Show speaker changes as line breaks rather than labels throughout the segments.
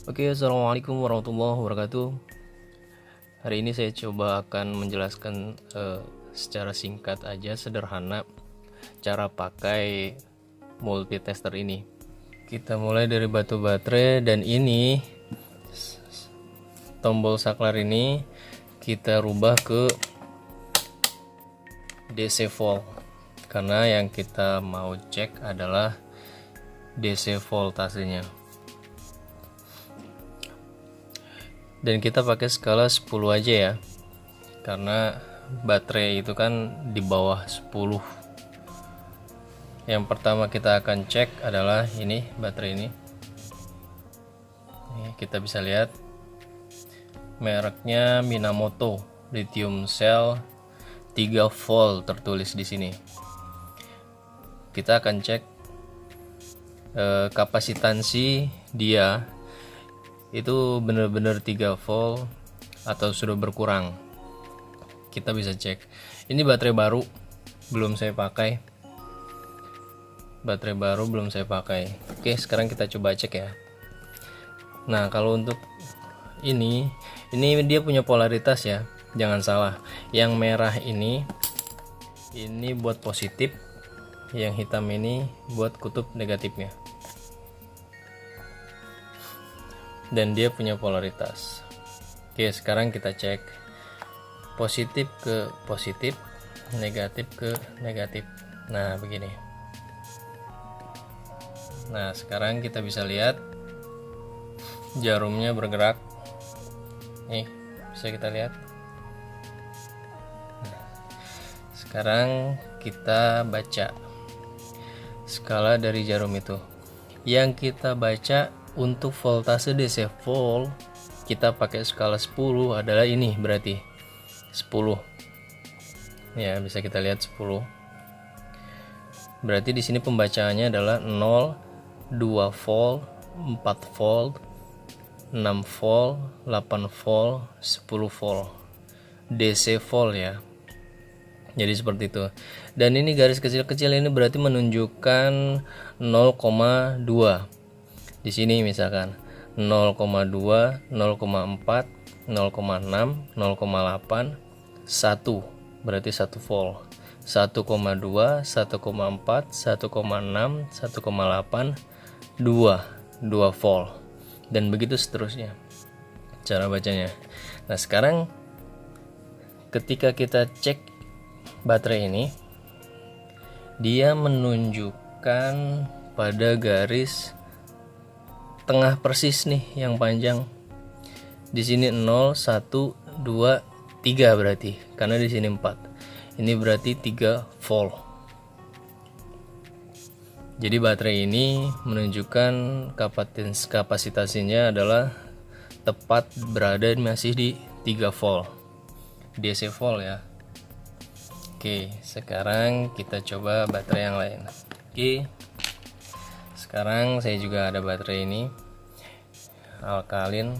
Oke, assalamualaikum warahmatullahi wabarakatuh. Hari ini saya coba akan menjelaskan secara singkat aja, sederhana, cara pakai multitester ini. Kita mulai dari batu baterai, dan ini tombol saklar ini kita rubah ke DC volt, karena yang kita mau cek adalah DC voltasenya. Dan kita pakai skala 10 aja ya, karena baterai itu kan di bawah 10. Yang pertama kita akan cek adalah ini, baterai ini. Kita bisa lihat mereknya Minamoto lithium cell 3 volt tertulis di sini. Kita akan cek kapasitansi dia itu benar-benar 3 volt atau sudah berkurang. Kita bisa cek. Ini baterai baru, belum saya pakai. Oke, sekarang kita coba cek ya. Nah, kalau untuk ini dia punya polaritas ya, jangan salah. Yang merah ini buat positif, yang hitam ini buat kutub negatifnya. Dan dia punya polaritas. Oke, sekarang kita cek positif ke positif, negatif ke negatif. Nah, begini. Nah, sekarang kita bisa lihat jarumnya bergerak. Nih, bisa kita lihat. Nah, sekarang kita baca skala dari jarum itu. Yang kita baca untuk voltase DC volt, kita pakai skala 10 adalah ini, berarti 10. Ya, bisa kita lihat 10. Berarti di sini pembacaannya adalah 0, 2 volt, 4 volt, 6 volt, 8 volt, 10 volt. DC volt ya. Jadi seperti itu. Dan ini garis kecil-kecil ini berarti menunjukkan 0,2. Di sini misalkan 0,2, 0,4, 0,6, 0,8, 1 berarti 1 volt. 1,2, 1,4, 1,6, 1,8, 2 volt. Dan begitu seterusnya cara bacanya. Nah, sekarang ketika kita cek baterai ini, dia menunjukkan pada garis tengah persis nih, yang panjang. Di sini 0, 1, 2, 3 berarti, karena di sini 4. Ini berarti 3 volt. Jadi baterai ini menunjukkan kapasitasnya adalah tepat berada masih di 3 volt. DC volt ya. Oke, sekarang kita coba baterai yang lain. Oke. Sekarang saya juga ada baterai ini alkalin,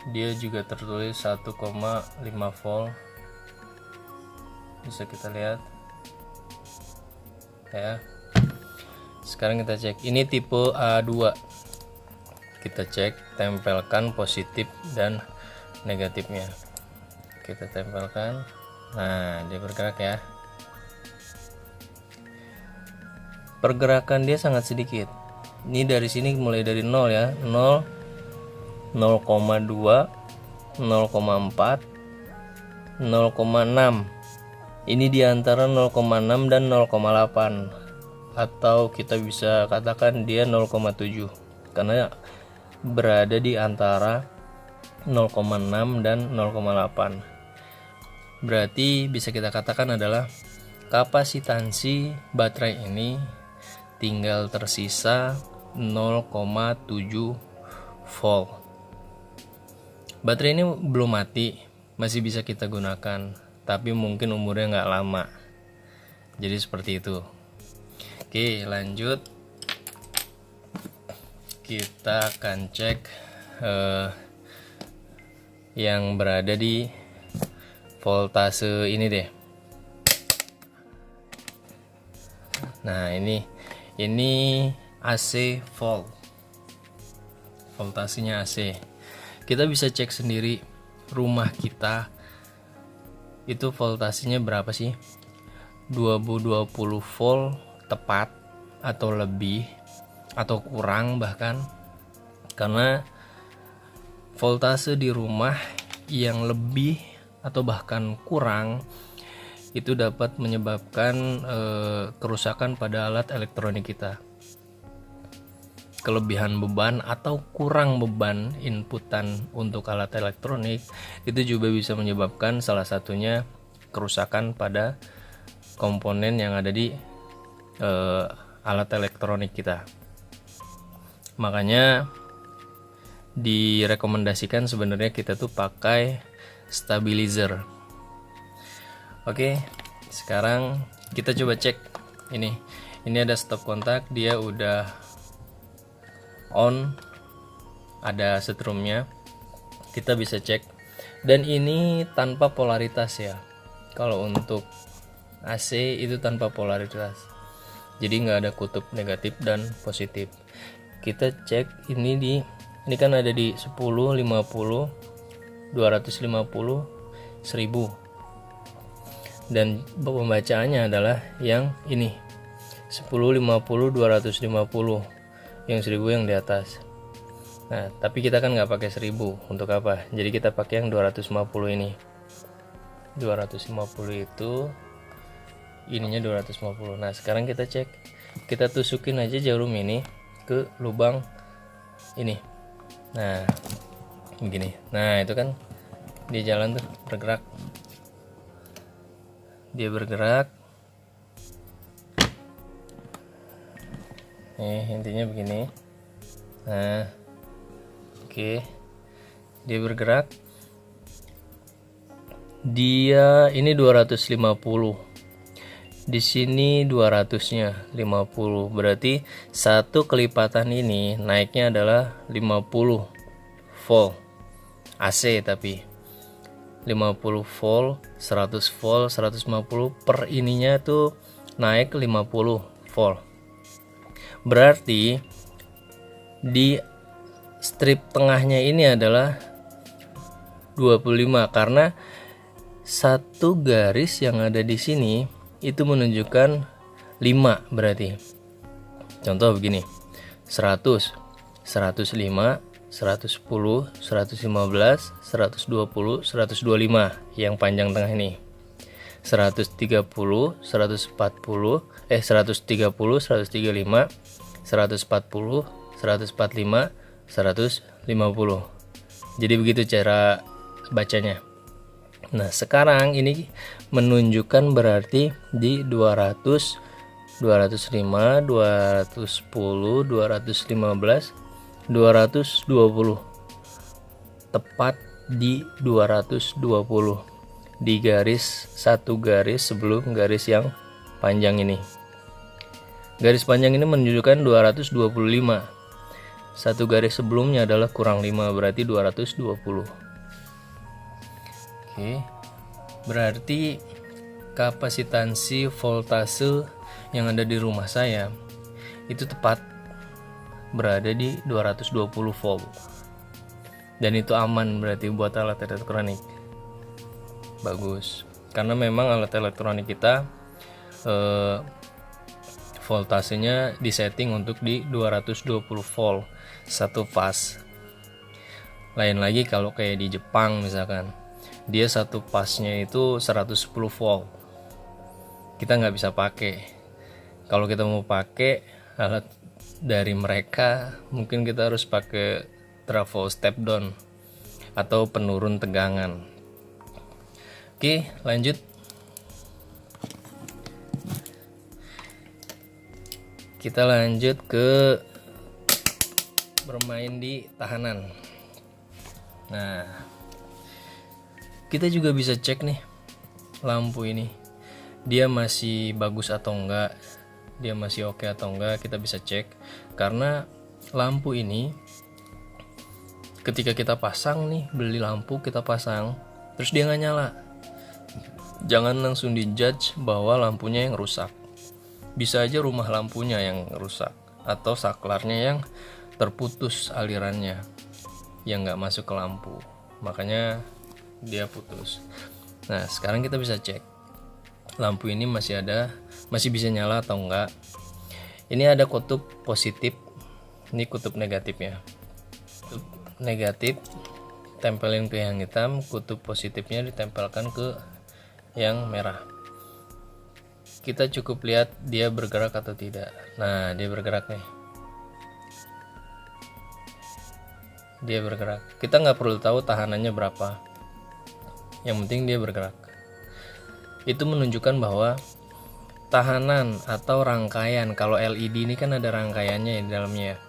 dia juga tertulis 1,5 volt, bisa kita lihat ya. Sekarang kita cek, ini tipe A2. Kita cek, tempelkan positif dan negatifnya. Kita tempelkan. Nah, dia bergerak ya. Pergerakan dia sangat sedikit. Ini dari sini mulai dari 0 ya, 0, 0,2, 0,4, 0,6. Ini di antara 0,6 dan 0,8, atau kita bisa katakan dia 0,7, karena berada di antara 0,6 dan 0,8. Berarti bisa kita katakan adalah kapasitansi baterai ini tinggal tersisa 0,7 volt. Baterai ini belum mati, masih bisa kita gunakan, tapi mungkin umurnya nggak lama. Jadi seperti itu. Oke, lanjut. Kita akan cek yang berada di voltase ini deh. Nah, ini AC volt, voltasenya AC. Kita bisa cek sendiri rumah kita itu voltasenya berapa sih, 2020 volt tepat atau lebih atau kurang bahkan, karena voltase di rumah yang lebih atau bahkan kurang itu dapat menyebabkan kerusakan pada alat elektronik kita. Kelebihan beban atau kurang beban inputan untuk alat elektronik itu juga bisa menyebabkan salah satunya kerusakan pada komponen yang ada di alat elektronik kita. Makanya direkomendasikan sebenarnya kita tuh pakai stabilizer. Oke, sekarang kita coba cek ini ada stop kontak, dia udah on, ada setrumnya, kita bisa cek. Dan ini tanpa polaritas ya, kalau untuk AC itu tanpa polaritas, jadi nggak ada kutub negatif dan positif. Kita cek ini kan ada di 10, 50, 250, 1000, dan pembacaannya adalah yang ini 10, 50, 250, yang 1000 yang di atas. Nah, tapi kita kan nggak pakai 1000, untuk apa? Jadi kita pakai yang 250 ini. 250 itu ininya 250. Nah, sekarang kita cek. Kita tusukin aja jarum ini ke lubang ini. Nah, begini. Nah, itu kan dia jalan tuh, bergerak. Dia bergerak. Intinya begini. Nah, oke, dia bergerak. Dia ini 250. Di sini 200-nya 50. Berarti satu kelipatan ini naiknya adalah 50 volt AC, tapi 50 volt, 100 volt, 150 per ininya tuh naik 50 volt. Berarti di strip tengahnya ini adalah 25, karena satu garis yang ada di sini itu menunjukkan 5 berarti. Contoh begini, 100, 105, 110, 115, 120, 125 yang panjang tengah ini. 130, 140, 130, 135, 140, 145, 150. Jadi begitu cara bacanya. Nah, sekarang ini menunjukkan berarti di 200, 205, 210, 215, 220. Tepat di 220. Di satu garis sebelum garis yang panjang ini. Garis panjang ini menunjukkan 225. Satu garis sebelumnya adalah kurang 5, berarti 220. Oke. Berarti kapasitansi voltase yang ada di rumah saya itu tepat berada di 220 volt. Dan itu aman berarti buat alat elektronik. Bagus. Karena memang alat elektronik kita voltasenya disetting untuk di 220 volt satu fase. Lain lagi kalau kayak di Jepang misalkan, dia satu pasnya itu 110 volt. Kita nggak bisa pakai. Kalau kita mau pakai alat dari mereka, mungkin kita harus pakai trafo step down atau penurun tegangan. Oke, lanjut. Kita lanjut ke bermain di tahanan. Nah, kita juga bisa cek nih lampu ini, dia masih bagus atau enggak, dia masih oke atau enggak. Kita bisa cek karena lampu ini ketika kita pasang nih, beli lampu kita pasang terus dia nggak nyala, jangan langsung dijudge bahwa lampunya yang rusak. Bisa aja rumah lampunya yang rusak atau saklarnya yang terputus alirannya, yang nggak masuk ke lampu, makanya dia putus. Nah sekarang kita bisa cek lampu ini masih bisa nyala atau enggak. Ini ada kutub positif, ini kutub negatifnya. Kutub negatif tempelin ke yang hitam, kutub positifnya ditempelkan ke yang merah. Kita cukup lihat dia bergerak atau tidak. Nah dia bergerak nih, dia bergerak. Kita nggak perlu tahu tahanannya berapa, yang penting dia bergerak. Itu menunjukkan bahwa tahanan atau rangkaian, kalau LED ini kan ada rangkaiannya di dalamnya,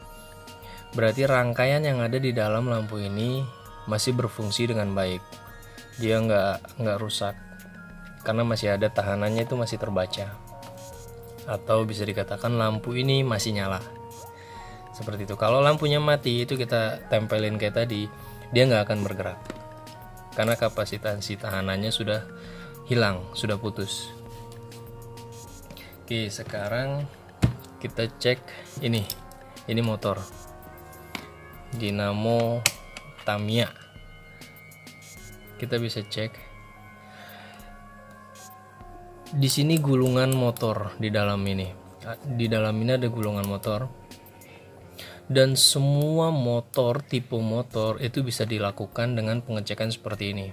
berarti rangkaian yang ada di dalam lampu ini masih berfungsi dengan baik, dia nggak rusak karena masih ada tahanannya, itu masih terbaca, atau bisa dikatakan lampu ini masih nyala seperti itu. Kalau lampunya mati, itu kita tempelin kayak tadi, dia nggak akan bergerak karena kapasitas si tahanannya sudah hilang, sudah putus. Oke, sekarang kita cek ini motor dinamo Tamiya. Kita bisa cek di sini gulungan motor di dalam ini. Di dalam ini ada gulungan motor. Dan semua motor, tipe motor itu bisa dilakukan dengan pengecekan seperti ini.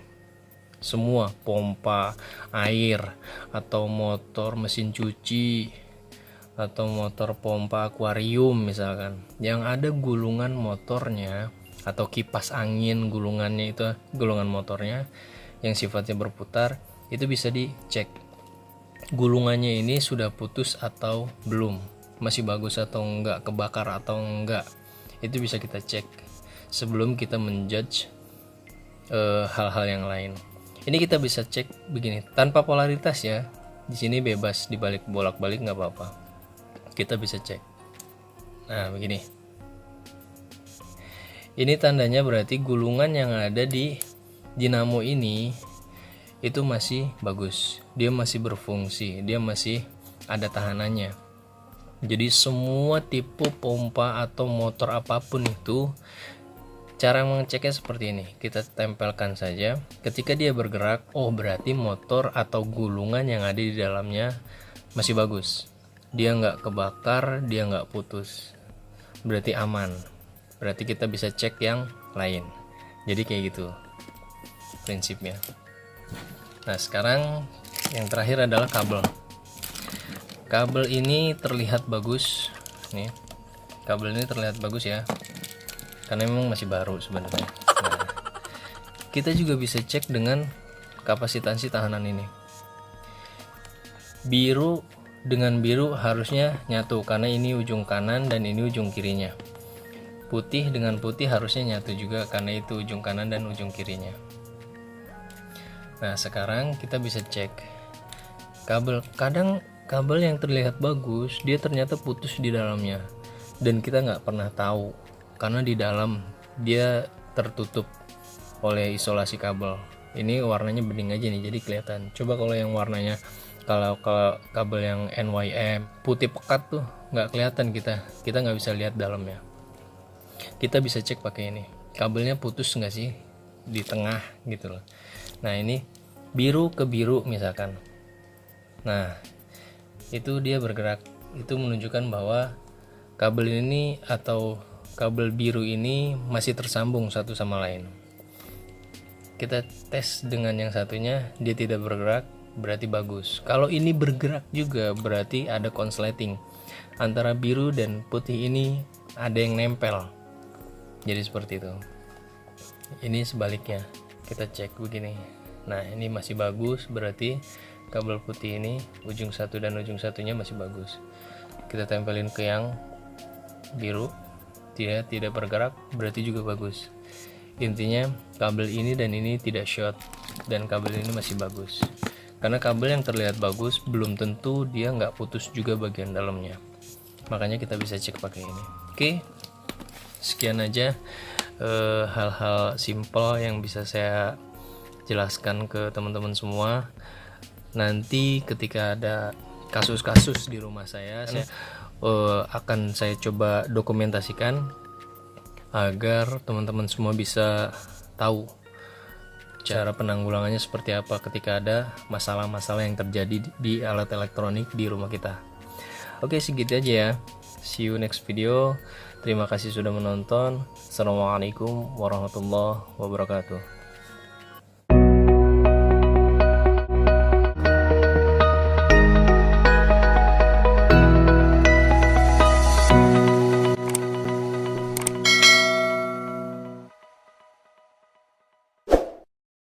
Semua pompa air, atau motor mesin cuci, atau motor pompa akuarium misalkan, yang ada gulungan motornya, atau kipas angin gulungannya, itu gulungan motornya yang sifatnya berputar, itu bisa dicek gulungannya ini sudah putus atau belum, masih bagus atau enggak, kebakar atau enggak. Itu bisa kita cek sebelum kita menjudge hal-hal yang lain. Ini kita bisa cek begini tanpa polaritas ya, di sini bebas dibalik bolak-balik nggak apa-apa, kita bisa cek. Nah begini, ini tandanya berarti gulungan yang ada di dinamo ini itu masih bagus, dia masih berfungsi, dia masih ada tahanannya. Jadi semua tipe pompa atau motor apapun itu, cara mengeceknya seperti ini, kita tempelkan saja. Ketika dia bergerak, oh berarti motor atau gulungan yang ada di dalamnya masih bagus, dia nggak kebakar, dia nggak putus, berarti aman. Berarti kita bisa cek yang lain. Jadi kayak gitu prinsipnya. Nah sekarang yang terakhir adalah kabel. Kabel ini terlihat bagus nih, kabel ini terlihat bagus ya, karena memang masih baru sebenarnya. Nah, kita juga bisa cek dengan kapasitas tahanan ini. Biru dengan biru harusnya nyatu karena ini ujung kanan dan ini ujung kirinya. Putih dengan putih harusnya nyatu juga karena itu ujung kanan dan ujung kirinya. Nah sekarang kita bisa cek kabel. Kadang kabel yang terlihat bagus dia ternyata putus di dalamnya dan kita nggak pernah tahu karena di dalam dia tertutup oleh isolasi kabel. Ini warnanya bening aja nih jadi kelihatan. Coba kalau yang warnanya, kalau kabel yang NYM putih pekat tuh nggak kelihatan, kita nggak bisa lihat dalamnya. Kita bisa cek pakai ini, kabelnya putus nggak sih di tengah gitu loh. Nah ini biru ke biru misalkan, nah itu dia bergerak, itu menunjukkan bahwa kabel ini atau kabel biru ini masih tersambung satu sama lain. Kita tes dengan yang satunya, dia tidak bergerak, berarti bagus. Kalau ini bergerak juga berarti ada konsleting antara biru dan putih, ini ada yang nempel, jadi seperti itu. Ini sebaliknya, kita cek begini. Nah ini masih bagus, berarti kabel putih ini ujung satu dan ujung satunya masih bagus. Kita tempelin ke yang biru, dia tidak bergerak, berarti juga bagus. Intinya kabel ini dan ini tidak short dan kabel ini masih bagus. Karena kabel yang terlihat bagus belum tentu dia nggak putus juga bagian dalamnya. Makanya kita bisa cek pakai ini. Oke, sekian aja hal-hal simple yang bisa saya jelaskan ke teman-teman semua. Nanti ketika ada kasus-kasus di rumah saya akan saya coba dokumentasikan agar teman-teman semua bisa tahu cara penanggulangannya seperti apa ketika ada masalah-masalah yang terjadi di alat elektronik di rumah kita. Oke, segitu aja ya. See you next video. Terima kasih sudah menonton. Assalamualaikum warahmatullahi wabarakatuh.